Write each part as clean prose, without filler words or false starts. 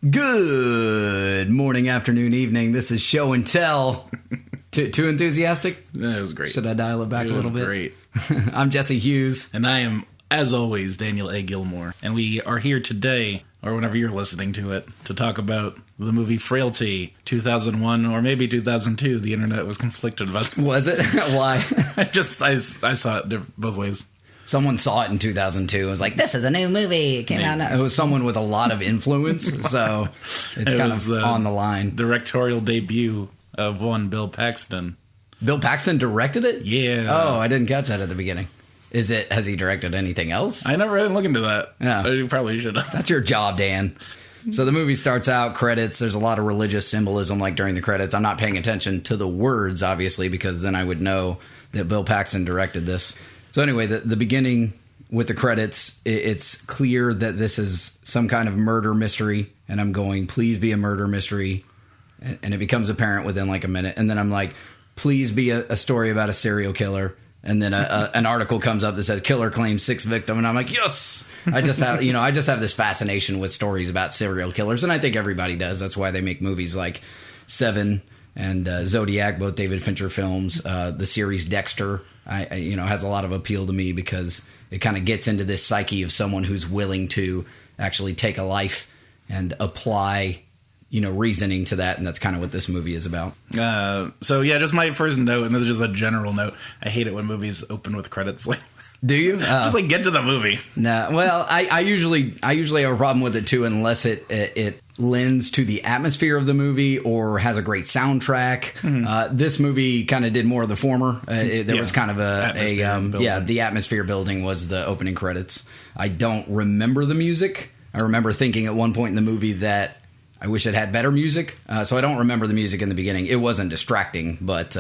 Good morning, afternoon, evening. This is Show and Tell. Too enthusiastic? That was great. Should I dial it back a little bit? Great. I'm Jesse Hughes. And I am, as always, Daniel A. Gilmore. And we are here today, or whenever you're listening to it, to talk about the movie Frailty, 2001, or maybe 2002. The internet was conflicted about this. Was it? Why? I saw it both ways. Someone saw it in 2002 and was like, this is a new movie. It came out now. It was someone with a lot of influence, so it's kind of on the line. Directorial debut of one Bill Paxton. Bill Paxton directed it? Yeah. Oh, I didn't catch that at the beginning. Has he directed anything else? I didn't look into that. Yeah. I probably should have. That's your job, Dan. So the movie starts out, credits, there's a lot of religious symbolism like during the credits. I'm not paying attention to the words, obviously, because then I would know that Bill Paxton directed this. So anyway, the beginning with the credits, it's clear that this is some kind of murder mystery, and I'm going, please be a murder mystery, and it becomes apparent within like a minute, and then I'm like, please be a story about a serial killer, and then an article comes up that says killer claims 6th victim, and I'm like, yes! I just have this fascination with stories about serial killers, and I think everybody does. That's why they make movies like Seven and Zodiac, both David Fincher films. The series Dexter, has a lot of appeal to me because it kind of gets into this psyche of someone who's willing to actually take a life and apply, reasoning to that, and that's kind of what this movie is about. Just my first note, and this is just a general note. I hate it when movies open with credits. Do you? Just get to the movie. No, well, I usually have a problem with it too, unless it lends to the atmosphere of the movie or has a great soundtrack. Mm-hmm. This movie kind of did more of the former. There was kind of the atmosphere building was the opening credits. I don't remember the music. I remember thinking at one point in the movie that I wish it had better music. So I don't remember the music in the beginning. It wasn't distracting, but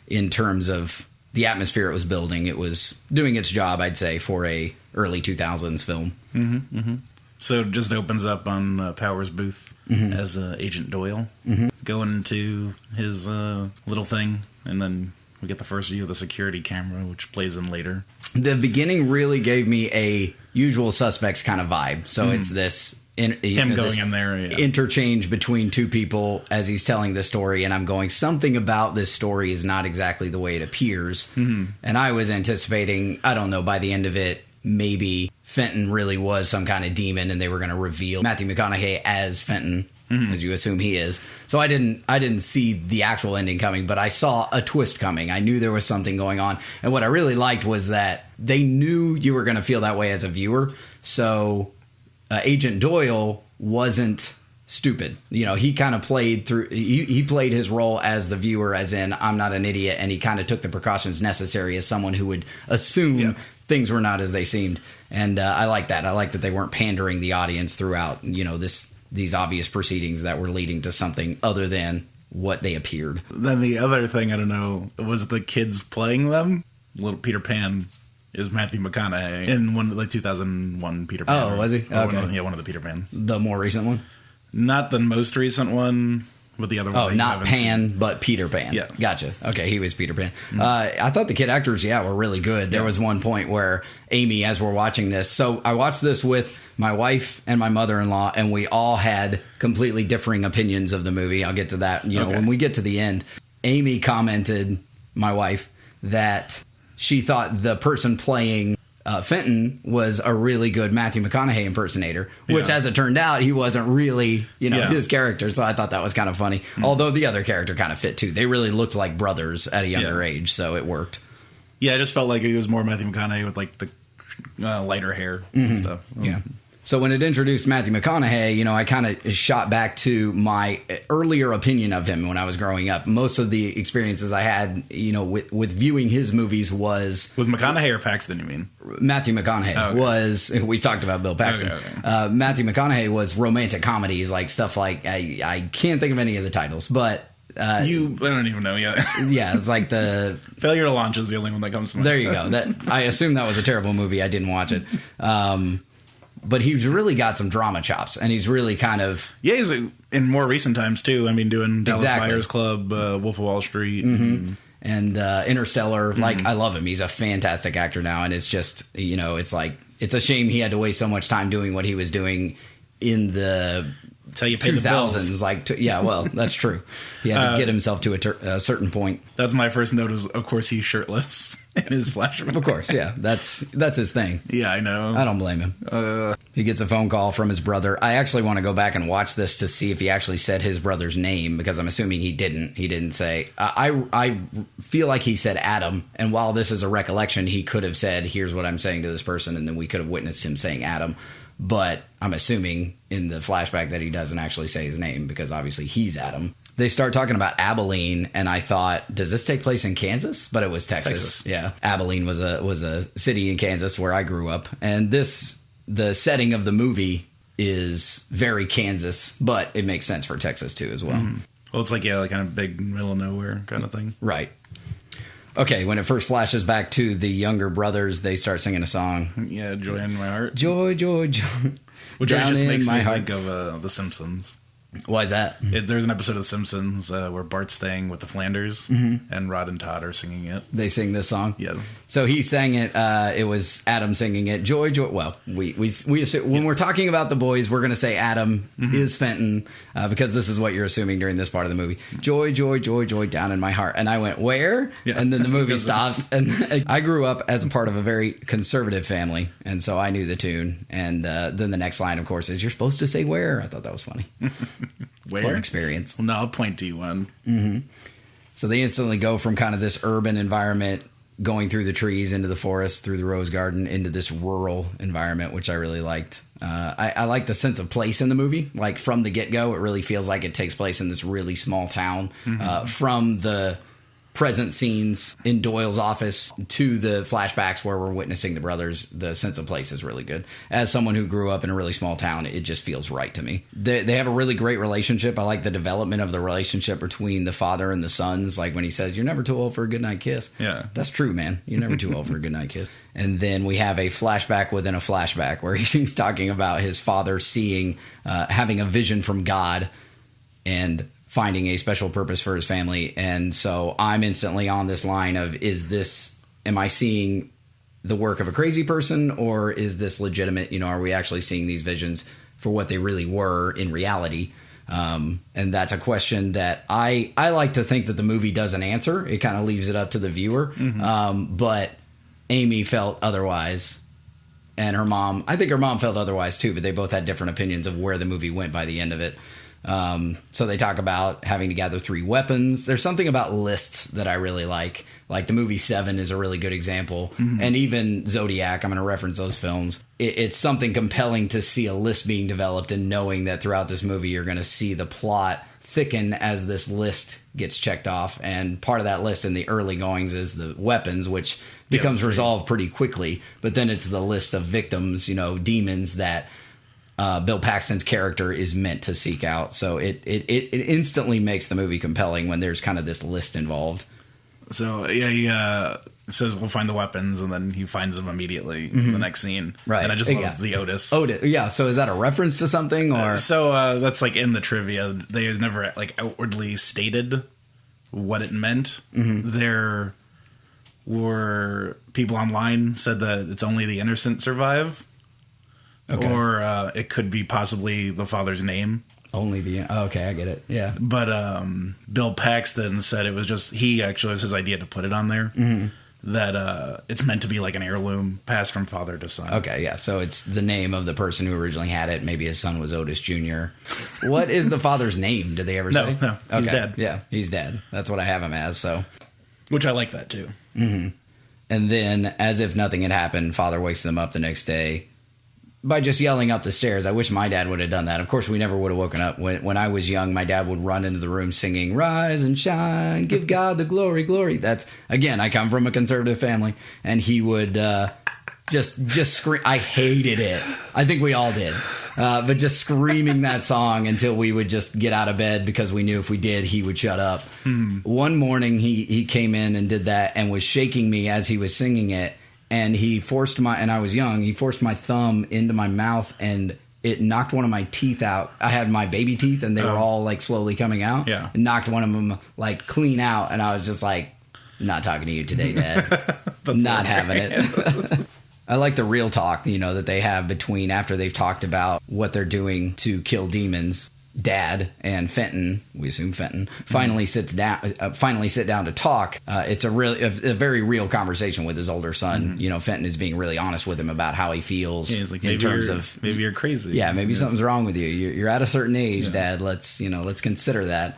in terms of the atmosphere it was building, it was doing its job, I'd say, for a early 2000s film. Mm-hmm, mm-hmm. So it just opens up on Powers' booth as Agent Doyle going into his little thing, and then we get the first view of the security camera, which plays in later. The beginning really gave me a Usual Suspects kind of vibe. So it's this interchange between two people as he's telling the story, and I'm going, something about this story is not exactly the way it appears. And I was anticipating, I don't know, by the end of it, maybe Fenton really was some kind of demon and they were going to reveal Matthew McConaughey as Fenton, as you assume he is. So I didn't see the actual ending coming, but I saw a twist coming. I knew there was something going on, and what I really liked was that they knew you were going to feel that way as a viewer. So Agent Doyle wasn't stupid. He kind of played through. He played his role as the viewer, as in, I'm not an idiot, and he kind of took the precautions necessary as someone who would assume things were not as they seemed. And I like that. I like that they weren't pandering the audience throughout, these obvious proceedings that were leading to something other than what they appeared. Then the other thing, I don't know, was the kids playing them. Little Peter Pan is Matthew McConaughey in 2001 Peter Pan. Oh, was he? Okay. One of the Peter Pans. The more recent one? Not the most recent one, but the other one. Oh, not Pan, but Peter Pan. Yes. Gotcha. Okay, he was Peter Pan. I thought the kid actors, were really good. There was one point where Amy, as we're watching this, so I watched this with my wife and my mother-in-law, and we all had completely differing opinions of the movie. I'll get to that. When we get to the end, Amy commented, my wife, that she thought the person playing Fenton was a really good Matthew McConaughey impersonator, which, as it turned out, he wasn't really, his character. So I thought that was kind of funny. Although the other character kind of fit too. They really looked like brothers at a younger age, so it worked. Yeah, I just felt like it was more Matthew McConaughey with like the lighter hair and stuff. Yeah. So when it introduced Matthew McConaughey, I kind of shot back to my earlier opinion of him when I was growing up. Most of the experiences I had, with viewing his movies was... With McConaughey or Paxton, you mean? Matthew McConaughey was... We've talked about Bill Paxton. Okay. Matthew McConaughey was romantic comedies, like stuff like... I can't think of any of the titles, but... I don't even know yet. Yeah, it's like the... Failure to Launch is the only one that comes to mind. There you go. I assume that was a terrible movie. I didn't watch it. But he's really got some drama chops, and he's really kind of... Yeah, he's in more recent times, too. I mean, doing Dallas Buyers Club, Wolf of Wall Street. And Interstellar. I love him. He's a fantastic actor now, and it's just, it's like... It's a shame he had to waste so much time doing what he was doing in the That's how you pay the bills. Yeah, well, that's true. He had to get himself to a certain point. That's my first note is, of course, he's shirtless in his flashback. Of course, yeah. That's his thing. Yeah, I know. I don't blame him. He gets a phone call from his brother. I actually want to go back and watch this to see if he actually said his brother's name, because I'm assuming he didn't. He didn't say. I feel like he said Adam, and while this is a recollection, he could have said, here's what I'm saying to this person, and then we could have witnessed him saying Adam. But I'm assuming in the flashback that he doesn't actually say his name, because obviously he's Adam. They start talking about Abilene, and I thought, does this take place in Kansas? But it was Texas. Yeah, Abilene was a city in Kansas where I grew up, and the setting of the movie is very Kansas, but it makes sense for Texas too as well. Mm-hmm. Well, it's like kind of big middle of nowhere kind of thing, right? Okay, when it first flashes back to the younger brothers, they start singing a song. Yeah, Joy in My Heart. Joy, joy, joy. Which just makes me think of The Simpsons. Why is that? There's an episode of The Simpsons where Bart's staying with the Flanders, and Rod and Todd are singing it. They sing this song? Yes. So he sang it. It was Adam singing it. Joy, joy. Well, we assume, when we're talking about the boys, we're going to say Adam is Fenton, because this is what you're assuming during this part of the movie. Joy, joy, joy, joy down in my heart. And I went, where? Yeah. And then the movie stopped. And I grew up as a part of a very conservative family, and so I knew the tune. And then the next line, of course, is, you're supposed to say where. I thought that was funny. Where? For experience. Well, no, I'll point to you one. Mm-hmm. So they instantly go from kind of this urban environment, going through the trees into the forest, through the rose garden, into this rural environment, which I really liked. I like the sense of place in the movie. Like, from the get-go, it really feels like it takes place in this really small town. From the present scenes in Doyle's office to the flashbacks where we're witnessing the brothers, the sense of place is really good. As someone who grew up in a really small town, it just feels right to me. They have a really great relationship. I like the development of the relationship between the father and the sons. Like when he says, you're never too old for a goodnight kiss. Yeah. That's true, man. You're never too old for a goodnight kiss. And then we have a flashback within a flashback where he's talking about his father seeing, having a vision from God and finding a special purpose for his family. And so I'm instantly on this line of, am I seeing the work of a crazy person, or is this legitimate? Are we actually seeing these visions for what they really were in reality? And that's a question that I like to think that the movie doesn't answer. It kind of leaves it up to the viewer. But Amy felt otherwise. And I think her mom felt otherwise too, but they both had different opinions of where the movie went by the end of it. So they talk about having to gather 3 weapons. There's something about lists that I really like. Like the movie Seven is a really good example. And even Zodiac, I'm going to reference those films. It's something compelling to see a list being developed, and knowing that throughout this movie you're going to see the plot thicken as this list gets checked off. And part of that list in the early goings is the weapons, which becomes resolved pretty quickly. But then it's the list of victims, demons that Bill Paxton's character is meant to seek out. So it instantly makes the movie compelling when there's kind of this list involved. So he says we'll find the weapons, and then he finds them immediately in the next scene. Right. And I just love the Otis. Yeah. So is that a reference to something, or that's like in the trivia? They never outwardly stated what it meant. There were people online said that it's only the innocent survive. Okay. Or it could be possibly the father's name. Okay, I get it. Yeah. But Bill Paxton said it was just, he actually was his idea to put it on there. That it's meant to be like an heirloom passed from father to son. Okay, yeah. So it's the name of the person who originally had it. Maybe his son was Otis Jr. What is the father's name? Did they ever say? No. He's dead. Yeah, he's dead. That's what I have him as. So, which I like that too. And then, as if nothing had happened, father wakes them up the next day by just yelling up the stairs. I wish my dad would have done that. Of course, we never would have woken up. When I was young, my dad would run into the room singing, "Rise and shine, give God the glory, glory." That's, again, I come from a conservative family, and he would just scream. I hated it. I think we all did. But just screaming that song until we would just get out of bed, because we knew if we did, he would shut up. One morning, he came in and did that and was shaking me as he was singing it. And and I was young, he forced my thumb into my mouth, and it knocked one of my teeth out. I had my baby teeth, and they were all slowly coming out. Yeah. It knocked one of them clean out, and I was just like, not talking to you today, Dad. Not having it. I like the real talk, that they have between, after they've talked about what they're doing to kill demons. Dad and Fenton, we assume Fenton, finally sit down to talk. It's a very real conversation with his older son. Fenton is being really honest with him about how he feels. Yeah, he's like, in terms of maybe you're crazy. Yeah, maybe something's wrong with you. You're at a certain age, Dad. Let's consider that.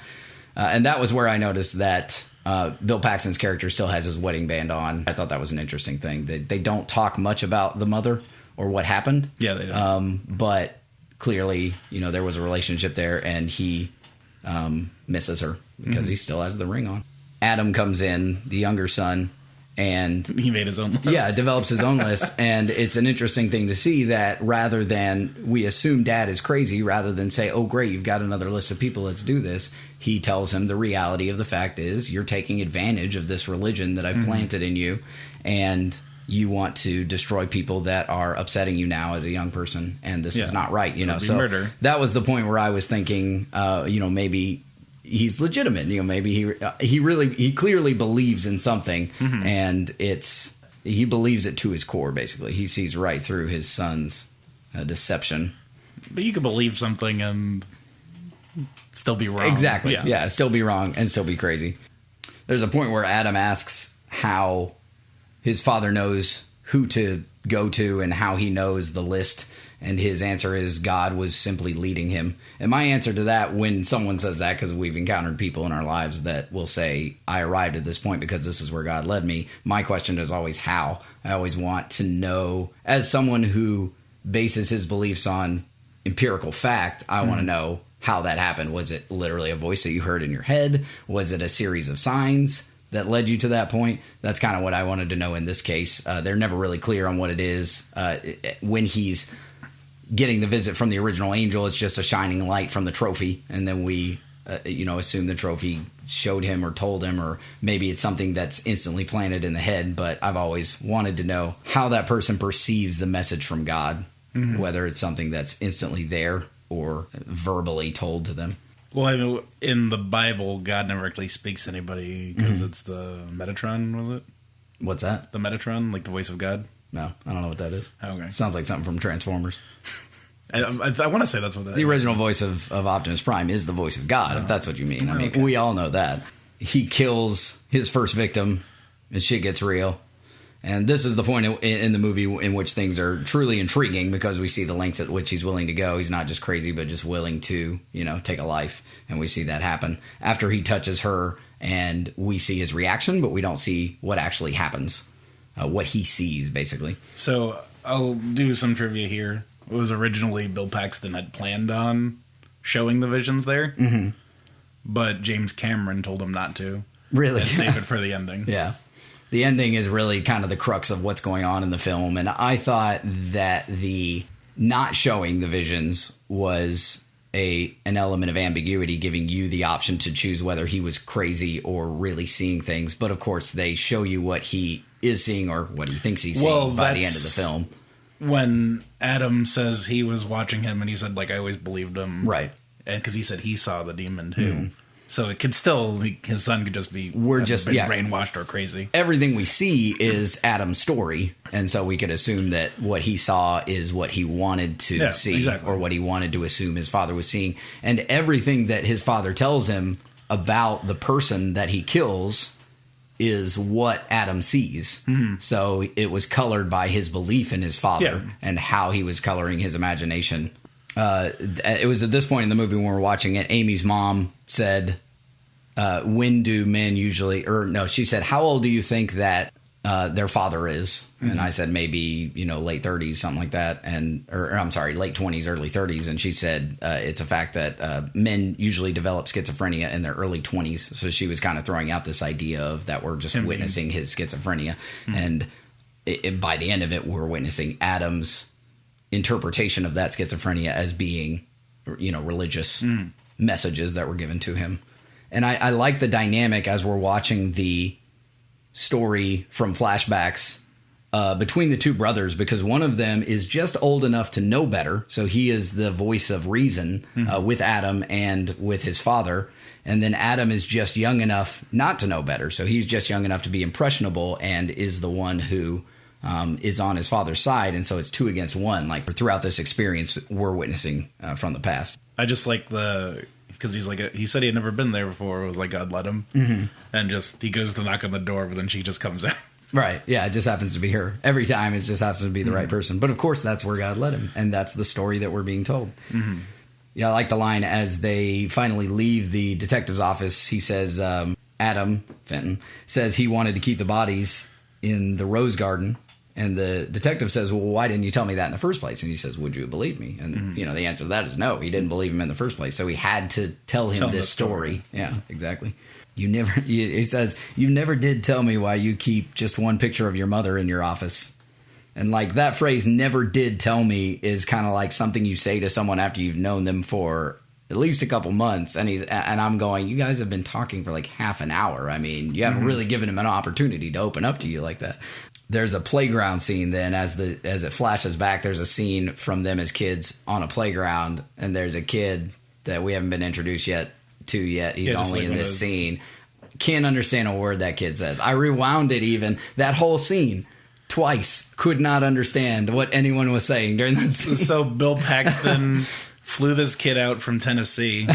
And that was where I noticed that Bill Paxton's character still has his wedding band on. I thought that was an interesting thing. They don't talk much about the mother or what happened. Yeah, they don't. But clearly, there was a relationship there, and he misses her because he still has the ring on. Adam comes in, the younger son, and he made his own list. Yeah, develops his own list. And it's an interesting thing to see that rather than we assume Dad is crazy, rather than say, oh, great, you've got another list of people, let's do this. He tells him the reality of the fact is you're taking advantage of this religion that I've planted in you, and you want to destroy people that are upsetting you now as a young person, and this is not right, So murder. That was the point where I was thinking, maybe he's legitimate. Maybe he clearly believes in something, and he believes it to his core. Basically, he sees right through his son's deception. But you could believe something and still be wrong. Exactly. Yeah, still be wrong and still be crazy. There's a point where Adam asks how his father knows who to go to and how he knows the list. And his answer is God was simply leading him. And my answer to that, when someone says that, because we've encountered people in our lives that will say, I arrived at this point because this is where God led me. My question is always how. I always want to know, as someone who bases his beliefs on empirical fact, I want to know how that happened. Was it literally a voice that you heard in your head? Was it a series of signs that led you to that point? That's kind of what I wanted to know in this case. They're never really clear on what it is. When he's getting the visit from the original angel, it's just a shining light from the trophy, and then we assume the trophy showed him or told him, or maybe it's something that's instantly planted in the head. But I've always wanted to know how that person perceives the message from God, whether it's something that's instantly there or verbally told to them. Well, I know in the Bible, God never actually speaks to anybody because it's the Metatron, was it? What's that? The Metatron, like the voice of God? No, I don't know what that is. Okay. Sounds like something from Transformers. I want to say that's what that is. The original voice of Optimus Prime is the voice of God, if that's what you mean. I mean, we all know that. He kills his first victim, and shit gets real. And this is the point in the movie in which things are truly intriguing, because we see the lengths at which he's willing to go. He's not just crazy, but just willing to, take a life. And we see that happen after he touches her, and we see his reaction, but we don't see what actually happens, what he sees, basically. So I'll do some trivia here. It was originally Bill Paxton had planned on showing the visions there, but James Cameron told him not to. Really? And save it for the ending. Yeah. The ending is really kind of the crux of what's going on in the film, and I thought that the not showing the visions was an element of ambiguity, giving you the option to choose whether he was crazy or really seeing things. But of course, they show you what he is seeing or what he thinks he's seeing by the end of the film. When Adam says he was watching him, and he said, I always believed him. Right. And because he said he saw the demon, too. So it could still, his son could just be brainwashed or crazy. Everything we see is Adam's story, and so we could assume that what he saw is what he wanted to see, or what he wanted to assume his father was seeing. And everything that his father tells him about the person that he kills is what Adam sees. So it was colored by his belief in his father and how he was coloring his imagination. It was at this point in the movie when we were watching it, Amy's mom said, when do men usually, she said, how old do you think that their father is? And I said, maybe, late 30s, something like that. Late 20s, early 30s. And she said, it's a fact that men usually develop schizophrenia in their early 20s. So she was kind of throwing out this idea of that we're just witnessing his schizophrenia. And by the end of it, we're witnessing Adam's interpretation of that schizophrenia as being, religious messages that were given to him. And I like the dynamic as we're watching the story from flashbacks between the two brothers, because one of them is just old enough to know better. So he is the voice of reason with Adam and with his father. And then Adam is just young enough not to know better. So he's just young enough to be impressionable and is the one who is on his father's side. And so it's 2 against 1. Like throughout this experience, we're witnessing from the past. I just like because he's like he said he had never been there before. It was like God let him, and just he goes to knock on the door, but then she just comes out. Right. Yeah, it just happens to be her. Every time it just happens to be the right person. But of course, that's where God led him. And that's the story that we're being told. Mm-hmm. Yeah, I like the line as they finally leave the detective's office. He says, Adam Fenton says he wanted to keep the bodies in the rose garden. And the detective says, well, why didn't you tell me that in the first place? And he says, would you believe me? And, the answer to that is no. He didn't believe him in the first place. So he had to tell him this story. Yeah, exactly. He says, you never did tell me why you keep just one picture of your mother in your office. And like that phrase, never did tell me, is kind of like something you say to someone after you've known them for at least a couple months. And I'm going, you guys have been talking for like half an hour. I mean, you haven't really given him an opportunity to open up to you like that. There's a playground scene then as it flashes back. There's a scene from them as kids on a playground. And there's a kid that we haven't been introduced yet. He's only in this scene. Can't understand a word that kid says. I rewound it even. That whole scene twice. Could not understand what anyone was saying during that scene. So Bill Paxton flew this kid out from Tennessee.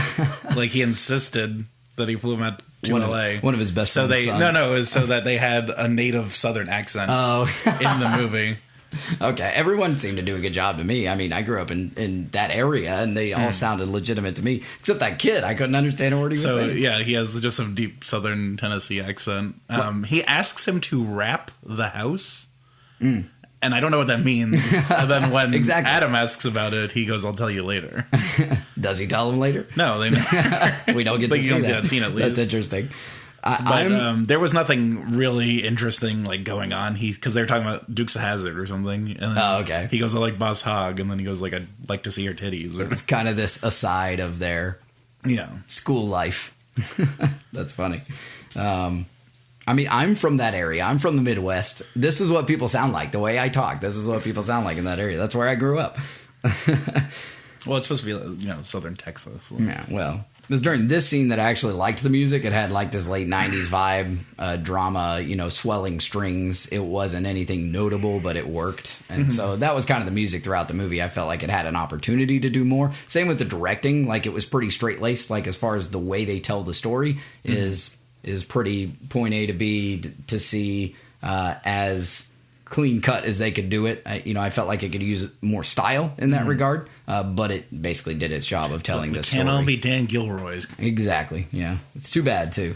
Like he insisted that he flew him out to LA. One of his best friends. It was so that they had a native Southern accent in the movie. Okay, everyone seemed to do a good job to me. I mean, I grew up in that area, and they all sounded legitimate to me. Except that kid, I couldn't understand a word he was saying. Yeah, he has just some deep Southern Tennessee accent. He asks him to wrap the house, and I don't know what that means. And then when Adam asks about it, he goes, "I'll tell you later." Does he tell him later? No, they never. We don't get to see that scene at least. That's interesting. But there was nothing really interesting like going on. Because they were talking about Dukes of Hazzard or something. And then he goes, "I like Boss Hogg," and then he goes, "Like I'd like to see her titties." It's kind of this aside of their school life. That's funny. I mean, I'm from that area. I'm from the Midwest. This is what people sound like. The way I talk, this is what people sound like in that area. That's where I grew up. Well, it's supposed to be, Southern Texas. So. Yeah, well, it was during this scene that I actually liked the music. It had like this late 90s vibe, drama, swelling strings. It wasn't anything notable, but it worked. And so that was kind of the music throughout the movie. I felt like it had an opportunity to do more. Same with the directing. Like it was pretty straight-laced, like as far as the way they tell the story is pretty point A to B to C, as clean cut as they could do it. I felt like it could use more style in that regard, but it basically did its job of telling this story. Can't all be Dan Gilroy's. Exactly, yeah. It's too bad, too.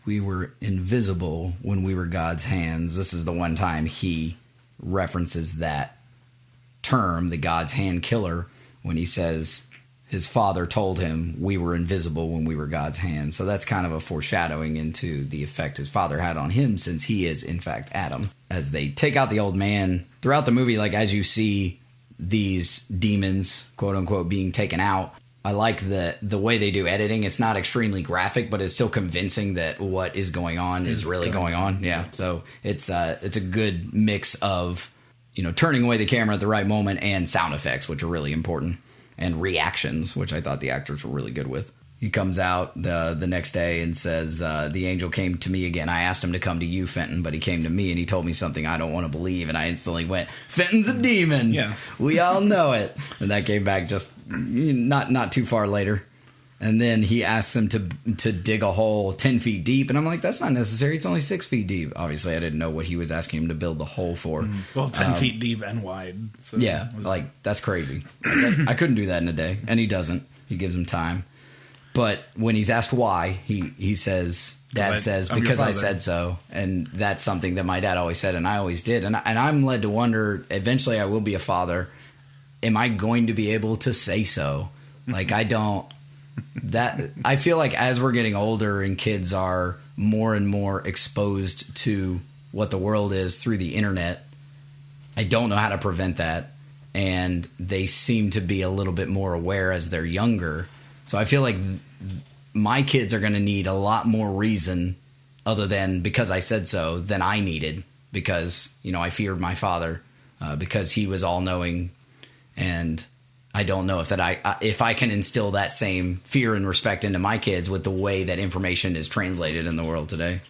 We were invisible when we were God's hands. This is the one time he references that term, the God's hand killer, when he says his father told him we were invisible when we were God's hands. So that's kind of a foreshadowing into the effect his father had on him, since he is, in fact, Adam. As they take out the old man, throughout the movie, like as you see these demons, quote unquote, being taken out, I like the way they do editing. It's not extremely graphic, but it's still convincing that what is going on is really going on. Yeah, so it's a good mix of turning away the camera at the right moment and sound effects, which are really important. And reactions, which I thought the actors were really good with. He comes out the next day and says, the angel came to me again. I asked him to come to you, Fenton, but he came to me and he told me something I don't want to believe. And I instantly went, Fenton's a demon. Yeah. We all know it. And that came back just not too far later. And then he asks him to dig a hole 10 feet deep. And I'm like, that's not necessary. It's only 6 feet deep. Obviously, I didn't know what he was asking him to build the hole for. Well, 10 feet deep and wide. So that's crazy. I couldn't do that in a day. And he doesn't. He gives him time. But when he's asked why, he says, Dad says, because I said so. And that's something that my dad always said, and I always did. And I'm led to wonder, eventually I will be a father. Am I going to be able to say so? Like, I don't. I feel like as we're getting older and kids are more and more exposed to what the world is through the internet, I don't know how to prevent that. And they seem to be a little bit more aware as they're younger. So I feel like my kids are going to need a lot more reason other than because I said so than I needed, because, I feared my father, because he was all knowing. And I don't know if I can instill that same fear and respect into my kids with the way that information is translated in the world today.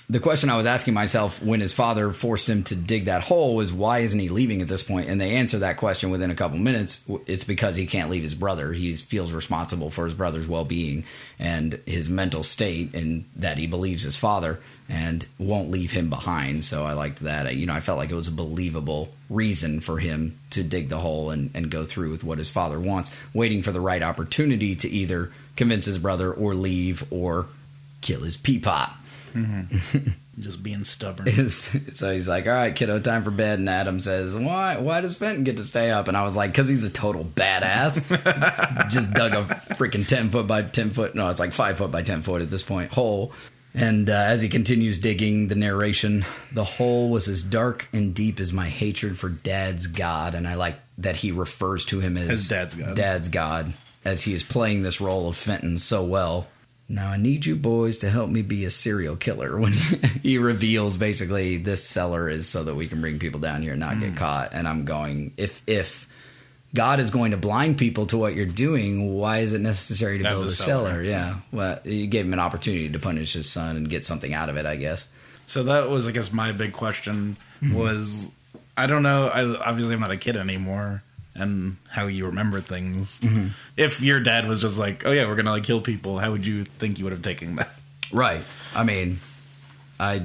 the question I was asking myself when his father forced him to dig that hole was, why isn't he leaving at this point? And they answer that question within a couple minutes. It's because he can't leave his brother. He feels responsible for his brother's well-being and his mental state, and that he believes his father and won't leave him behind. So I liked that. I felt like it was a believable reason for him to dig the hole and go through with what his father wants, waiting for the right opportunity to either convince his brother or leave or kill his peapot. Mm-hmm. Just being stubborn. So he's like, all right, kiddo, time for bed. And Adam says, why does Fenton get to stay up? And I was like, because he's a total badass. Just dug a freaking 10 foot by 10 foot. No, it's like 5 foot by 10 foot at this point hole. And as he continues digging, the narration, the hole was as dark and deep as my hatred for Dad's God. And I like that he refers to him as Dad's God. Dad's God, as he is playing this role of Fenton so well. Now I need you boys to help me be a serial killer. When he reveals basically this cellar is so that we can bring people down here and not get caught. And I'm going, if God is going to blind people to what you're doing, why is it necessary to build a cellar? Yeah. Well, you gave him an opportunity to punish his son and get something out of it, I guess. So that was, I guess, my big question was, I don't know. Obviously, I'm not a kid anymore. And how you remember things. Mm-hmm. If your dad was just like, oh yeah, we're gonna like kill people, how would you think you would have taken that? Right. I mean, I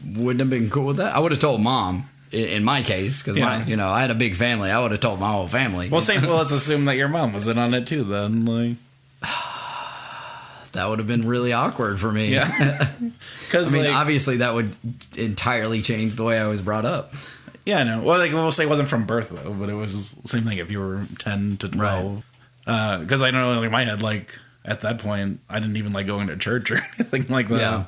wouldn't have been cool with that. I would have told Mom in my case, because I had a big family. I would have told my whole family. Well, let's assume that your mom was in on it too. Then, like, that would have been really awkward for me. Yeah. Because obviously that would entirely change the way I was brought up. Yeah, I know. Well, we'll say it wasn't from birth, though, but it was the same thing if you were 10 to 12. Because I know, in my head, at that point, I didn't even like going to church or anything like that. Yeah.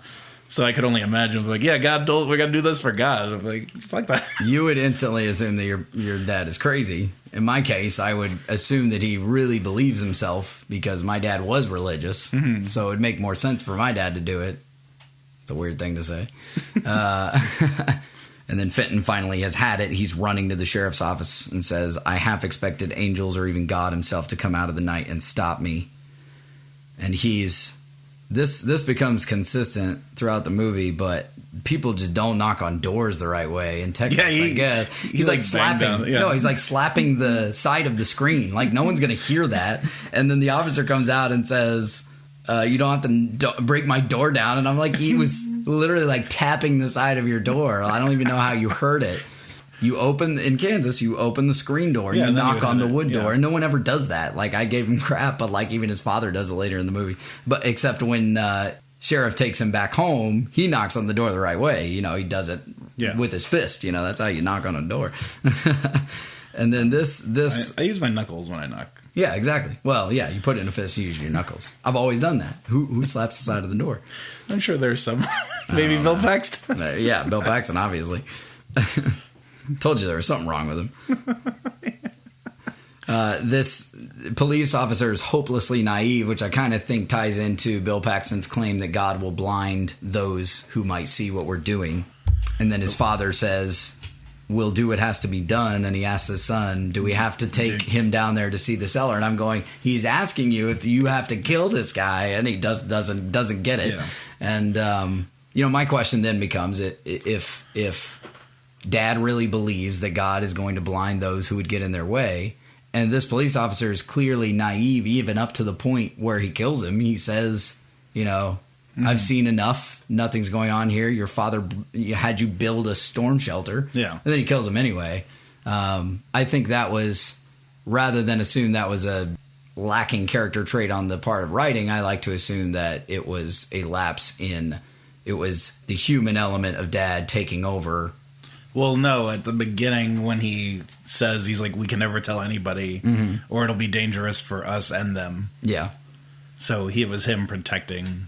So I could only imagine, God told us we got to do this for God. I'm like, fuck that. You would instantly assume that your dad is crazy. In my case, I would assume that he really believes himself because my dad was religious. Mm-hmm. So it would make more sense for my dad to do it. It's a weird thing to say. And then Fenton finally has had it. He's running to the sheriff's office and says, I half expected angels or even God himself to come out of the night and stop me. And this becomes consistent throughout the movie, but people just don't knock on doors the right way in Texas, I guess. He's like slapping. He's like slapping the side of the screen. Like no one's going to hear that. And then the officer comes out and says, you don't have to break my door down. And I'm like, he was literally like tapping the side of your door. I don't even know how you heard it. In Kansas, you open the screen door, you knock on the wood door, and no one ever does that. Like, I gave him crap, but like even his father does it later in the movie. But except when Sheriff takes him back home, he knocks on the door the right way. He does it with his fist. That's how you knock on a door. And then this I use my knuckles when I knock. Yeah, exactly. Well, yeah, you put it in a fist, you use your knuckles. I've always done that. Who slaps the side of the door? I'm sure there's some. Maybe Bill Paxton. Yeah, Bill Paxton, obviously. Told you there was something wrong with him. This police officer is hopelessly naive, which I kind of think ties into Bill Paxton's claim that God will blind those who might see what we're doing. And then his father says, we'll do what has to be done. And he asks his son, do we have to take him down there to see the cellar? And I'm going, he's asking you if you have to kill this guy, and he doesn't get it. Yeah. And my question then becomes, if Dad really believes that God is going to blind those who would get in their way, and this police officer is clearly naive even up to the point where he kills him. He says, I've seen enough. Nothing's going on here. Your father had you build a storm shelter. Yeah. And then he kills him anyway. I think that was, rather than assume that was a lacking character trait on the part of writing, I like to assume that it was a lapse it was the human element of Dad taking over. Well, no, at the beginning when he says, he's like, we can never tell anybody or it'll be dangerous for us and them. Yeah. So it was him protecting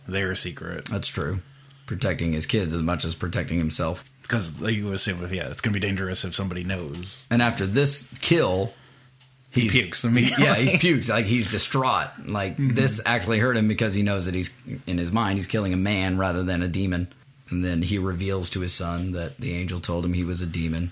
their secret. That's true. Protecting his kids as much as protecting himself. Because you assume, it's going to be dangerous if somebody knows. And after this kill, he pukes immediately. Yeah, he pukes. Like, he's distraught. Like, this actually hurt him because he knows that in his mind, he's killing a man rather than a demon. And then he reveals to his son that the angel told him he was a demon.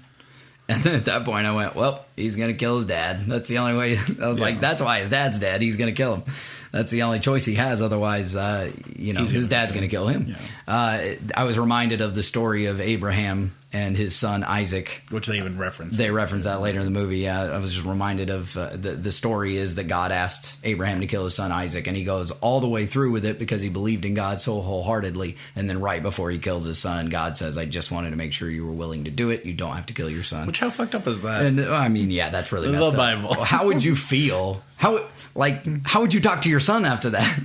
And then at that point, I went, well, he's going to kill his dad. That's the only way. I was like, that's why his dad's dead. He's going to kill him. That's the only choice he has. Otherwise, his dad's going to kill him. Yeah. I was reminded of the story of Abraham and his son Isaac, which they even reference. They reference that later in the movie. Yeah, I was just reminded of the story is that God asked Abraham to kill his son Isaac, and he goes all the way through with it because he believed in God so wholeheartedly. And then right before he kills his son, God says, "I just wanted to make sure you were willing to do it. You don't have to kill your son." Which, how fucked up is that? And I mean, yeah, that's really messed the up. Bible. How would you feel? How would you talk to your son after that?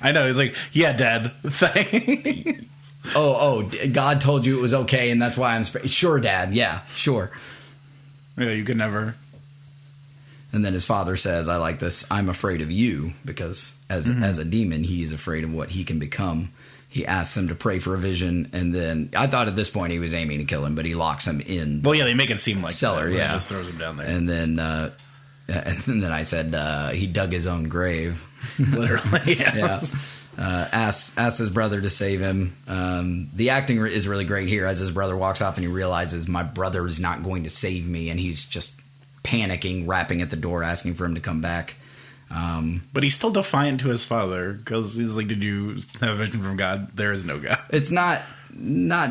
I know. He's like, "Yeah, Dad, thanks." God told you it was okay, and that's why I'm sure, Dad. Yeah, sure. Yeah, you could never. And then his father says, "I like this. I'm afraid of you," because as a demon, he is afraid of what he can become. He asks him to pray for a vision, and then I thought at this point he was aiming to kill him, but he locks him in. Well, yeah, they make it seem like cellar. That, yeah, just throws him down there, and then I said he dug his own grave, literally. Yeah. Asks his brother to save him. The acting is really great here as his brother walks off and he realizes my brother is not going to save me, and he's just panicking, rapping at the door, asking for him to come back. But he's still defiant to his father because he's like, "Did you have a vision from God? There is no God." It's not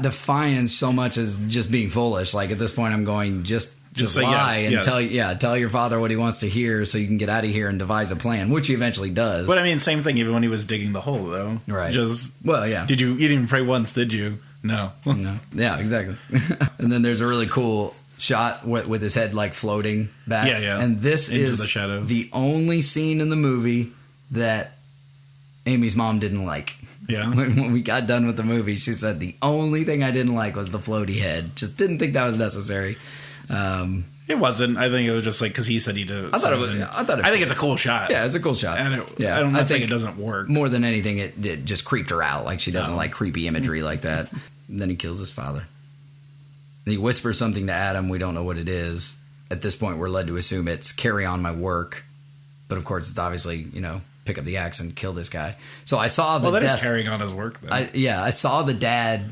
defiance so much as just being foolish. Like at this point, I'm going just lie yes, and tell your father what he wants to hear so you can get out of here and devise a plan, which he eventually does. But I mean, same thing even when he was digging the hole, though. Right. Yeah. You didn't even pray once, did you? No. No. Yeah, exactly. And then there's a really cool shot with his head like floating back. Yeah. And this Into is the shadows. The only scene in the movie that Amy's mom didn't like. Yeah. When we got done with the movie, she said the only thing I didn't like was the floaty head. Just didn't think that was necessary. It wasn't. I think it was just like because he said he did. I think it's a cool shot. Yeah, it's a cool shot. And I'm not saying it doesn't work. More than anything, it just creeped her out. Like she doesn't like creepy imagery like that. And then he kills his father. And he whispers something to Adam. We don't know what it is. At this point, we're led to assume it's carry on my work. But of course, it's obviously, pick up the axe and kill this guy. So I saw the that death. Is carrying on his work, then. I saw the dad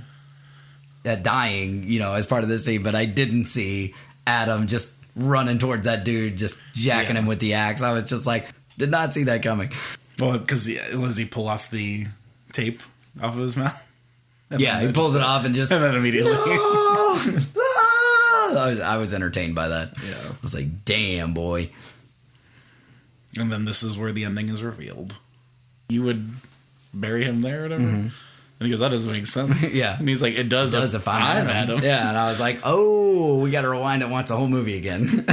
dying, as part of this scene, but I didn't see Adam just running towards that dude, just jacking him with the axe. I was just like, did not see that coming. Well, because does he pull off the tape off of his mouth? Yeah, he pulls it off and then immediately. No! I was entertained by that. Yeah. I was like, damn, boy. And then this is where the ending is revealed. You would bury him there or whatever? Mm-hmm. And he goes, that doesn't make sense. Yeah. And he's like, it does if I'm Adam. Yeah, and I was like, oh, we got to rewind and watch the whole movie again.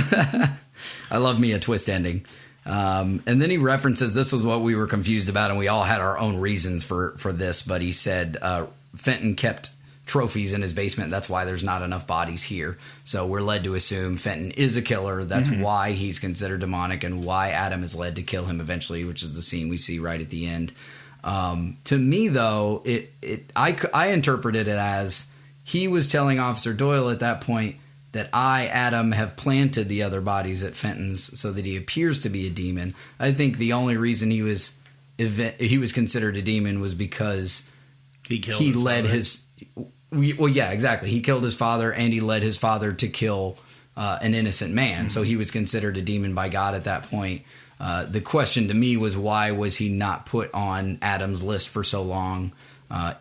I love me a twist ending. And then he references, this was what we were confused about, and we all had our own reasons for this, but he said Fenton kept trophies in his basement. That's why there's not enough bodies here. So we're led to assume Fenton is a killer. That's why he's considered demonic and why Adam is led to kill him eventually, which is the scene we see right at the end. To me, though, I interpreted it as he was telling Officer Doyle at that point that I, Adam, have planted the other bodies at Fenton's so that he appears to be a demon. I think the only reason he was considered a demon was because he led his... Well, yeah, exactly. He killed his father, and he led his father to kill an innocent man. Mm-hmm. So he was considered a demon by God at that point. The question to me was, why was he not put on Adam's list for so long?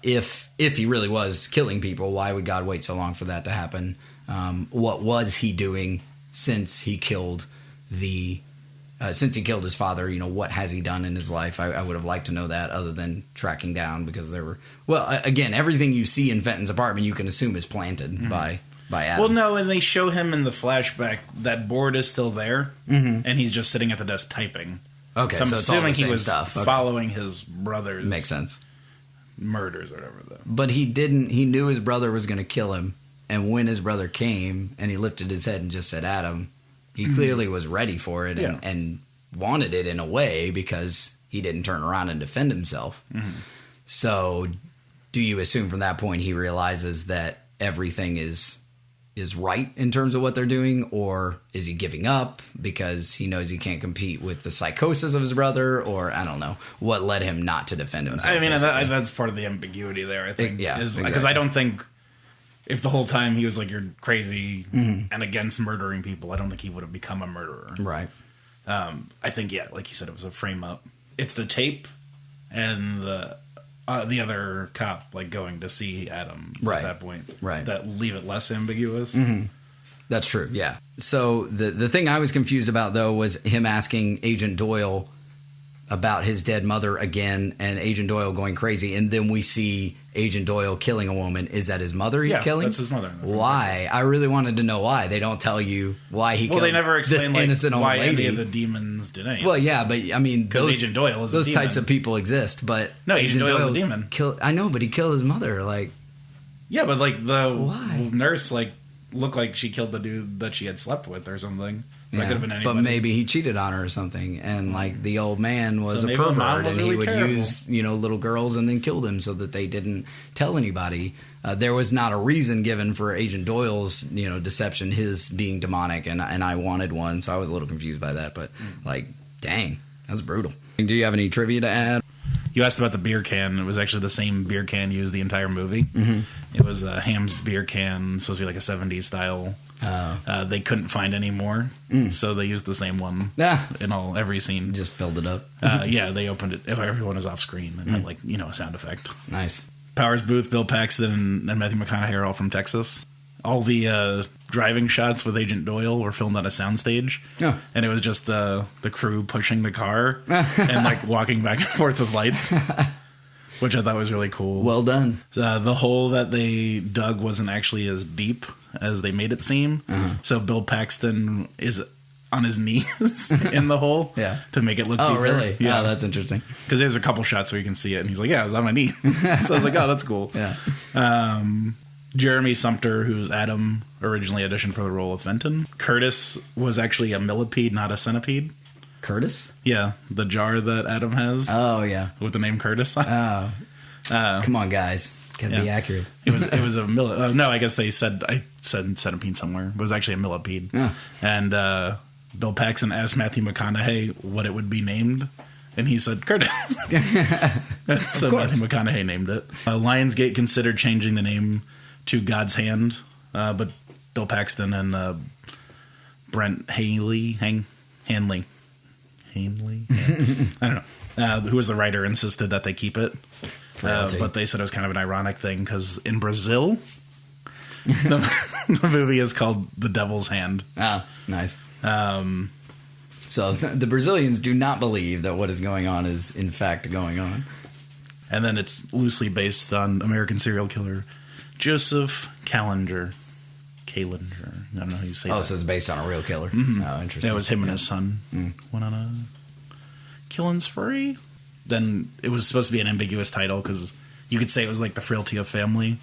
If he really was killing people, why would God wait so long for that to happen? What was he doing since he killed his father? What has he done in his life? I would have liked to know that, other than tracking down, because there were... Well, again, everything you see in Fenton's apartment you can assume is planted by Adam. Well, no, and they show him in the flashback that board is still there, and he's just sitting at the desk typing. Okay, so I'm assuming he was stuff. Following his brother's... Makes sense. Murders or whatever, though. But he knew his brother was going to kill him, and when his brother came and he lifted his head and just said, Adam... He clearly was ready for it and wanted it in a way, because he didn't turn around and defend himself. Mm-hmm. So do you assume from that point he realizes that everything is right in terms of what they're doing, or is he giving up because he knows he can't compete with the psychosis of his brother, or I don't know what led him not to defend himself? I mean, that's part of the ambiguity there, I think. Because exactly. I don't think... If the whole time he was like, you're crazy and against murdering people, I don't think he would have become a murderer. Right. I think, like you said, it was a frame up. it's the tape and the other cop like going to see Adam at that point, that leave it less ambiguous. That's true. Yeah. So the thing I was confused about though was him asking Agent Doyle about his dead mother again, and Agent Doyle going crazy, and then we see Agent Doyle killing a woman. Is that his mother he's killing? That's his mother. Why? I really wanted to know why. They don't tell you why he killed they never explain this like, innocent why old lady. any of the demons did anything. Well, yeah, but I mean, Agent Doyle is those a demon. types of people exist. But no, Agent Doyle is a demon. I know, but he killed his mother. Like, yeah, but like the nurse like looked like she killed the dude that she had slept with or something. So that could have been anybody. But maybe he cheated on her or something, and like the old man was a pervert, and really he would terrible. use little girls and then kill them so that they didn't tell anybody. There was not a reason given for Agent Doyle's deception, his being demonic, and I wanted one, so I was a little confused by that. But like, dang, that's brutal. Do you have any trivia to add? You asked about the beer can. It was actually the same beer can used the entire movie. It was Ham's beer can, supposed to be like a 70s style. They couldn't find any more, so they used the same one in every scene. Just filled it up. Yeah, they opened it. Everyone was off screen and had a sound effect. Nice. Powers Booth, Bill Paxton, and Matthew McConaughey are all from Texas. All the driving shots with Agent Doyle were filmed on a soundstage, and it was just the crew pushing the car and like walking back and forth with lights, which I thought was really cool. Well done. The hole that they dug wasn't actually as deep as they made it seem, so Bill Paxton is on his knees in the hole to make it look deeper. Oh, really? Yeah, that's interesting. Because there's a couple shots where you can see it, and he's like, yeah, I was on my knees. So I was like, oh, that's cool. Yeah. Jeremy Sumpter, who's Adam, originally auditioned for the role of Fenton. Curtis was actually a millipede, not a centipede. Curtis? Yeah, the jar that Adam has. Oh, yeah. With the name Curtis. Oh. Come on, guys. Gotta be accurate. It was a millipede. No, I guess I said centipede somewhere. But it was actually a millipede. Oh. And Bill Paxton asked Matthew McConaughey what it would be named. And he said Curtis. So Matthew McConaughey named it. Lionsgate considered changing the name to God's Hand, but Bill Paxton and Brent Hanley, I don't know, who was the writer, insisted that they keep it. But they said it was kind of an ironic thing because in Brazil, the movie is called The Devil's Hand. Ah, nice. So the Brazilians do not believe that what is going on is in fact going on. And then it's loosely based on American serial killer Joseph Calinger. I don't know how you say that. Oh, so it's based on a real killer. Oh, interesting. That was him and his son went on a killing spree. Then it was supposed to be an ambiguous title because you could say it was like the frailty of family,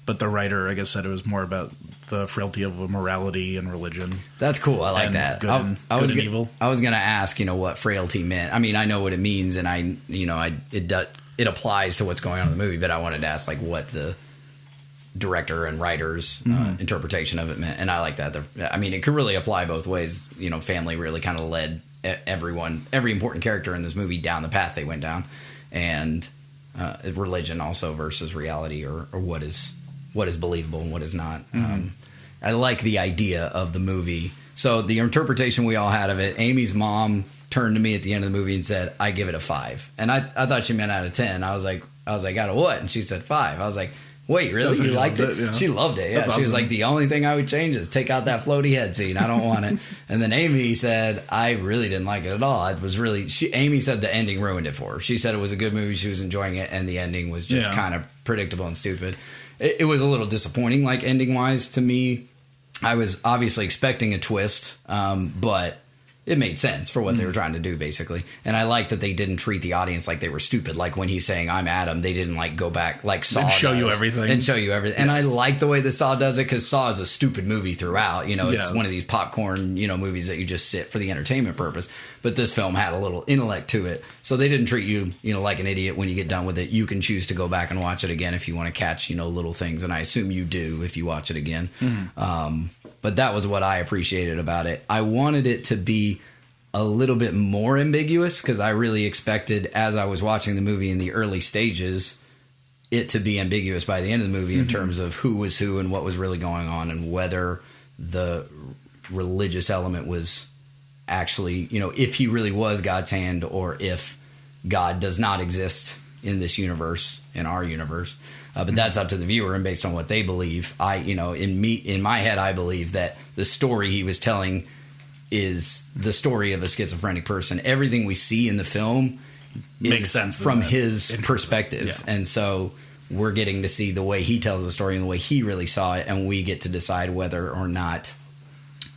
but the writer, I guess, said it was more about the frailty of morality and religion. That's cool. I like that. Good and evil. I was going to ask, what frailty meant. I mean, I know what it means, and it applies to what's going on in the movie, but I wanted to ask like what the director and writer's interpretation of it meant, and I like that. I mean, it could really apply both ways. Family really kind of led every important character in this movie down the path they went down, and religion also versus reality, or what is believable and what is not. I like the idea of the movie. So the interpretation we all had of it, Amy's mom turned to me at the end of the movie and said, I give it a 5. And I thought she meant out of 10. I was like, out of what? And she said 5. I was like, wait, really? You liked it? Yeah. She loved it. Yeah. She was like, the only thing I would change is take out that floaty head scene. I don't want it. And then Amy said, I really didn't like it at all. It was really, Amy said the ending ruined it for her. She said it was a good movie. She was enjoying it. And the ending was just kind of predictable and stupid. It was a little disappointing, like ending wise to me. I was obviously expecting a twist, but it made sense for what they were trying to do, basically. And I like that they didn't treat the audience like they were stupid. Like when he's saying, I'm Adam, they didn't like go back like Saw and show you everything. And show you everything. Yes. And I like the way that Saw does it, because Saw is a stupid movie throughout. It's one of these popcorn, movies that you just sit for the entertainment purpose. But this film had a little intellect to it. So they didn't treat you, like an idiot when you get done with it. You can choose to go back and watch it again if you want to catch, little things. And I assume you do if you watch it again. But that was what I appreciated about it. I wanted it to be a little bit more ambiguous, because I really expected, as I was watching the movie in the early stages, it to be ambiguous by the end of the movie in terms of who was who and what was really going on, and whether the religious element was actually, if he really was God's hand, or if God does not exist in this universe, in our universe. But that's up to the viewer and based on what they believe. In my head, I believe that the story he was telling is the story of a schizophrenic person. Everything we see in the film makes sense from his perspective. Yeah. And so we're getting to see the way he tells the story and the way he really saw it, and we get to decide whether or not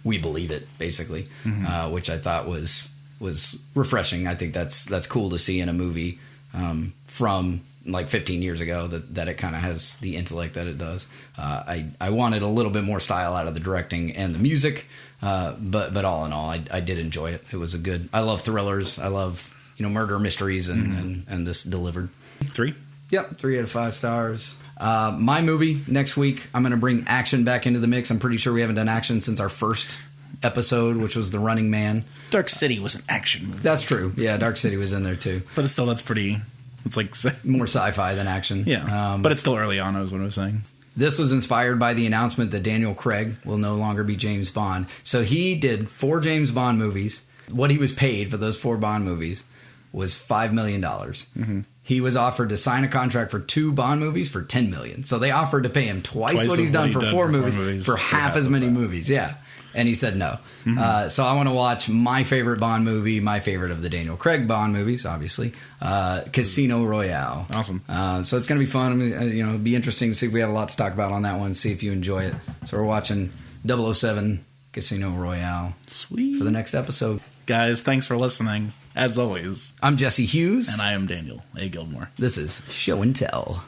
we believe it, basically, which I thought was refreshing. I think that's cool to see in a movie from like 15 years ago that it kind of has the intellect that it does. I wanted a little bit more style out of the directing and the music, but all in all, I did enjoy it. It was I love thrillers. I love murder mysteries, and this delivered. 3? Yep, 3 out of 5 stars. My movie next week, I'm going to bring action back into the mix. I'm pretty sure we haven't done action since our first episode, which was The Running Man. Dark City was an action movie. That's true. Yeah, Dark City was in there too. But still, that's pretty... It's like... more sci-fi than action. Yeah, but it's still early on, is what I was saying. This was inspired by the announcement that Daniel Craig will no longer be James Bond. So he did 4 James Bond movies. What he was paid for those 4 Bond movies was $5 million. He was offered to sign a contract for 2 Bond movies for $10 million. So they offered to pay him twice what he's done for 4 movies for half as many movies. Yeah. And he said no. So I want to watch my favorite Bond movie, my favorite of the Daniel Craig Bond movies, obviously, Casino Royale. Awesome. So it's going to be fun. It'll be interesting to see if we have a lot to talk about on that one, see if you enjoy it. So we're watching 007 Casino Royale. Sweet. For the next episode. Guys, thanks for listening. As always, I'm Jesse Hughes. And I am Daniel A. Gilmore. This is Show and Tell.